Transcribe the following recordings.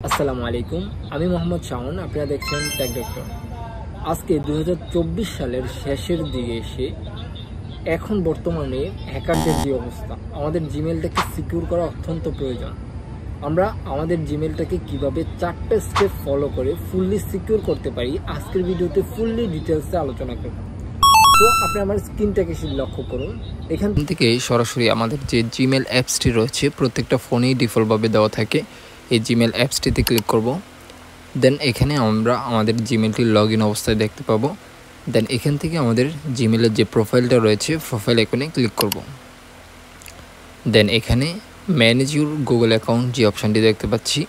আসসালামু আলাইকুম, আমি মোহাম্মদ শাওন। আপনারা দেখছেন টেক ডক্টর। আজকে 2024 সালের শেষের দিকে এসে এখন বর্তমানে হ্যাকারদের যে অবস্থা, আমাদের জিমেলটাকে সিকিউর করা অত্যন্ত প্রয়োজন। আমরা আমাদের জিমেলটাকে কিভাবে 4টা স্টেপ ফলো করে ফুললি সিকিউর করতে পারি, আজকের ভিডিওতে ফুললি ডিটেলসে আলোচনা করব। তো আপনি আমার স্ক্রিনটাকে লক্ষ্য করুন। এখান থেকে সরাসরি আমাদের যে জিমেল অ্যাপসটি রয়েছে প্রত্যেকটা ফোনেই ডিফল্টভাবে দেওয়া থাকে। এই জিমেল অ্যাপসটিতে ক্লিক করব। দেন এখানে আমরা আমাদের জিমেলটি লগ ইন অবস্থায় দেখতে পাবো। দেন এখান থেকে আমাদের জিমেলের যে প্রোফাইলটা রয়েছে প্রোফাইল আইকনে ক্লিক করব। দেন এখানে ম্যানেজ ইউর গুগল অ্যাকাউন্ট যে অপশানটি দেখতে পাচ্ছি,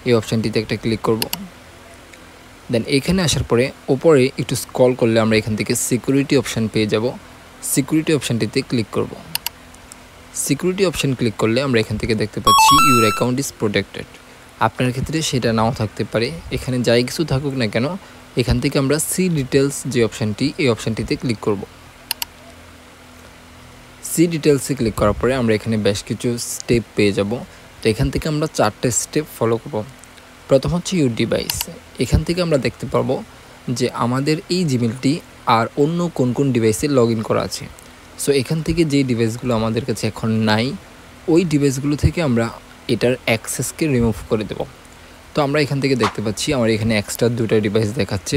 এই অপশানটিতে একটা ক্লিক করব। দেন এখানে আসার পরে ওপরে একটু স্ক্রল করলে আমরা এখান থেকে সিকিউরিটি অপশান পেয়ে যাব। সিকিউরিটি অপশানটিতে ক্লিক করব। সিকিউরিটি অপশান ক্লিক করলে আমরা এখান থেকে দেখতে পাচ্ছি ইউর অ্যাকাউন্ট ইজ প্রোটেক্টেড। আপনার ক্ষেত্রে সেটা নাও থাকতে পারে, এখানে যাই কিছু থাকুক না কেন, এখান থেকে আমরা সি ডিটেলস যে অপশানটি, এই অপশানটিতে ক্লিক করব। সি ডিটেলসে ক্লিক করার পরে আমরা এখানে বেশ কিছু স্টেপ পেয়ে যাব। তো এখান থেকে আমরা 4টে স্টেপ ফলো করব। প্রথম হচ্ছে ইউর ডিভাইস। এখান থেকে আমরা দেখতে পাবো যে আমাদের এই জিমেলটি আর অন্য কোন কোন ডিভাইসে লগ ইন করা আছে। সো এখান থেকে যেই ডিভাইসগুলো আমাদের কাছে এখন নাই, ওই ডিভাইসগুলো থেকে আমরা এটার অ্যাক্সেসকে রিমুভ করে দেব। তো আমরা এখান থেকে দেখতে পাচ্ছি আমার এখানে এক্সট্রা 2টা ডিভাইস দেখাচ্ছে,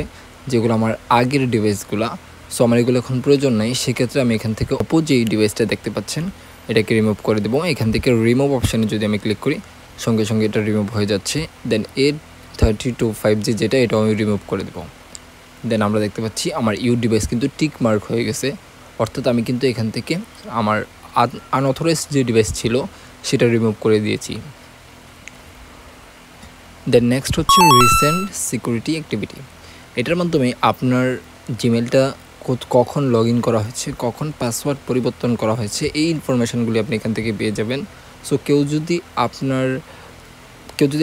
যেগুলো আমার আগের ডিভাইসগুলো। সো আমার এগুলো এখন প্রয়োজন নেই। সেক্ষেত্রে আমি এখান থেকে অপো যেই ডিভাইসটা দেখতে পাচ্ছেন এটাকে রিমুভ করে দেবো। এখান থেকে রিমুভ অপশানে যদি আমি ক্লিক করি, সঙ্গে সঙ্গে এটা রিমুভ হয়ে যাচ্ছে। দেন 832 5G যেটা, এটাও আমি রিমুভ করে দেবো। দেন আমরা দেখতে পাচ্ছি আমার ইউ ডিভাইস কিন্তু টিক মার্ক হয়ে গেছে, অর্থাৎ আমি কিন্তু এখান থেকে আমার আনঅথরাইজড যে ডিভাইস ছিল সেটা রিমুভ করে দিয়েছি। দেন নেক্সট হচ্ছে রিসেন্ট সিকিউরিটি অ্যাক্টিভিটি। এটার মাধ্যমে আপনার জিমেলটা কখন লগ ইন করা হয়েছে, কখন পাসওয়ার্ড পরিবর্তন করা হয়েছে, এই ইনফরমেশানগুলি আপনি এখান থেকে পেয়ে যাবেন। সো কেউ যদি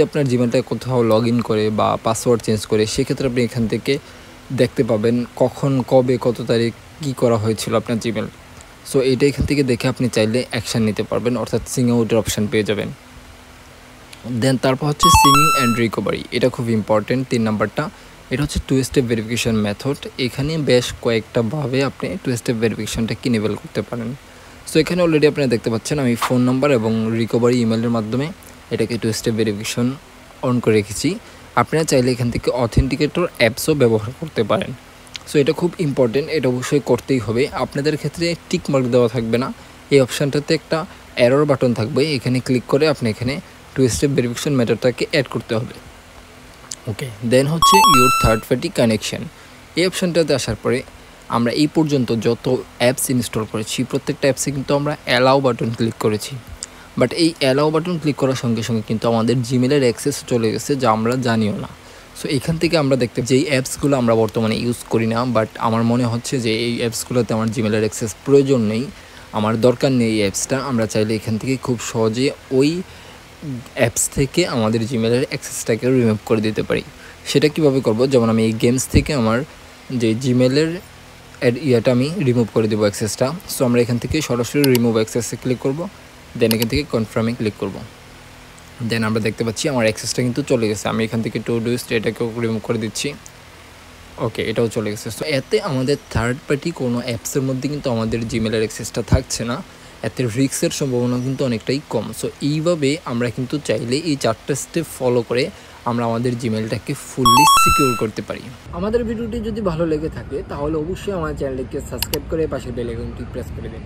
আপনার জিমেলটা কোথাও লগ ইন করে বা পাসওয়ার্ড চেঞ্জ করে, সেক্ষেত্রে আপনি এখান থেকে দেখতে পাবেন কখন, কবে, কত তারিখ কী করা হয়েছিল আপনার জিমেল। সো এইটা এখান থেকে দেখে আপনি চাইলে অ্যাকশান নিতে পারবেন, অর্থাৎ সিং আউটের অপশান পেয়ে যাবেন। দেন তারপর হচ্ছে সিমিং অ্যান্ড রিকভারি। এটা খুব ইম্পর্টেন্ট, 3 নাম্বারটা। এটা হচ্ছে 2 স্টেপ ভেরিফিকেশান মেথড। এখানে বেশ কয়েকটা ভাবে আপনি 2 স্টেপ ভেরিফিকেশানটাকে ইনেবল করতে পারেন। সো এখানে অলরেডি আপনারা দেখতে পাচ্ছেন আমি ফোন নাম্বার এবং রিকভারি ইমেলের মাধ্যমে এটাকে 2 স্টেপ ভেরিফিকেশান অন করে রেখেছি। আপনারা চাইলে এখান থেকে অথেন্টিকেটর অ্যাপসও ব্যবহার করতে পারেন। সো এটা খুব ইম্পর্টেন্ট, এটা অবশ্যই করতেই হবে। আপনাদের ক্ষেত্রে টিক মার্ক দেওয়া থাকবে না, এই অপশানটাতে একটা এরর বাটন থাকবে, এখানে ক্লিক করে আপনি এখানে 2 স্টেপ ভেরিফিকেশন মেথডটাকে অ্যাড করতে হবে। ওকে, দেন হচ্ছে ইউর থার্ড পার্টি কানেকশান। এই অপশানটাতে আসার পরে আমরা এই পর্যন্ত যত অ্যাপস ইনস্টল করেছি প্রত্যেকটা অ্যাপসে কিন্তু আমরা অ্যালাউ বাটন ক্লিক করেছি। বাট এই অ্যালাউ বাটন ক্লিক করার সঙ্গে সঙ্গে কিন্তু আমাদের জিমেলের অ্যাক্সেস চলে গেছে, যা আমরা জানিও না। সো এখান থেকে আমরা দেখতে যেই অ্যাপসগুলো আমরা বর্তমানে ইউজ করি না, বাট আমার মনে হচ্ছে যে এই অ্যাপসগুলোতে আমার জিমেলের অ্যাক্সেস প্রয়োজন নেই, আমার দরকার নেই এই অ্যাপসটা, আমরা চাইলে এখান থেকে খুব সহজে ওই অ্যাপস থেকে আমাদের জিমেলের অ্যাক্সেসটাকে রিমুভ করে দিতে পারি। সেটা কীভাবে করব, যেমন আমি এই গেমস থেকে আমার যে জিমেলের ইয়েটা আমি রিমুভ করে দেবো অ্যাক্সেসটা। সো আমরা এখান থেকে সরাসরি রিমুভ অ্যাক্সেসে ক্লিক করব। দেন এখান থেকে কনফার্মে ক্লিক করব। দেন আমরা দেখতে পাচ্ছি আমার অ্যাক্সেসটা কিন্তু চলে গেছে। আমি এখান থেকে টু ডু লিস্ট এটাকেও রিমুভ করে দিচ্ছি। ওকে, এটাও চলে গেছে। সো এতে আমাদের থার্ড পার্টি কোনো অ্যাপসের মধ্যে কিন্তু আমাদের জিমেলের অ্যাক্সেসটা থাকছে না, এতে রিস্কের সম্ভাবনা কিন্তু অনেকটাই কম। সো এইভাবে আমরা কিন্তু চাইলে এই 4টা স্টেপ ফলো করে আমরা আমাদের জিমেলটাকে ফুললি সিকিউর করতে পারি। আমাদের ভিডিওটি যদি ভালো লেগে থাকে তাহলে অবশ্যই আমার চ্যানেলটিকে সাবস্ক্রাইব করে পাশে বেল আইকনটি প্রেস করে দিন।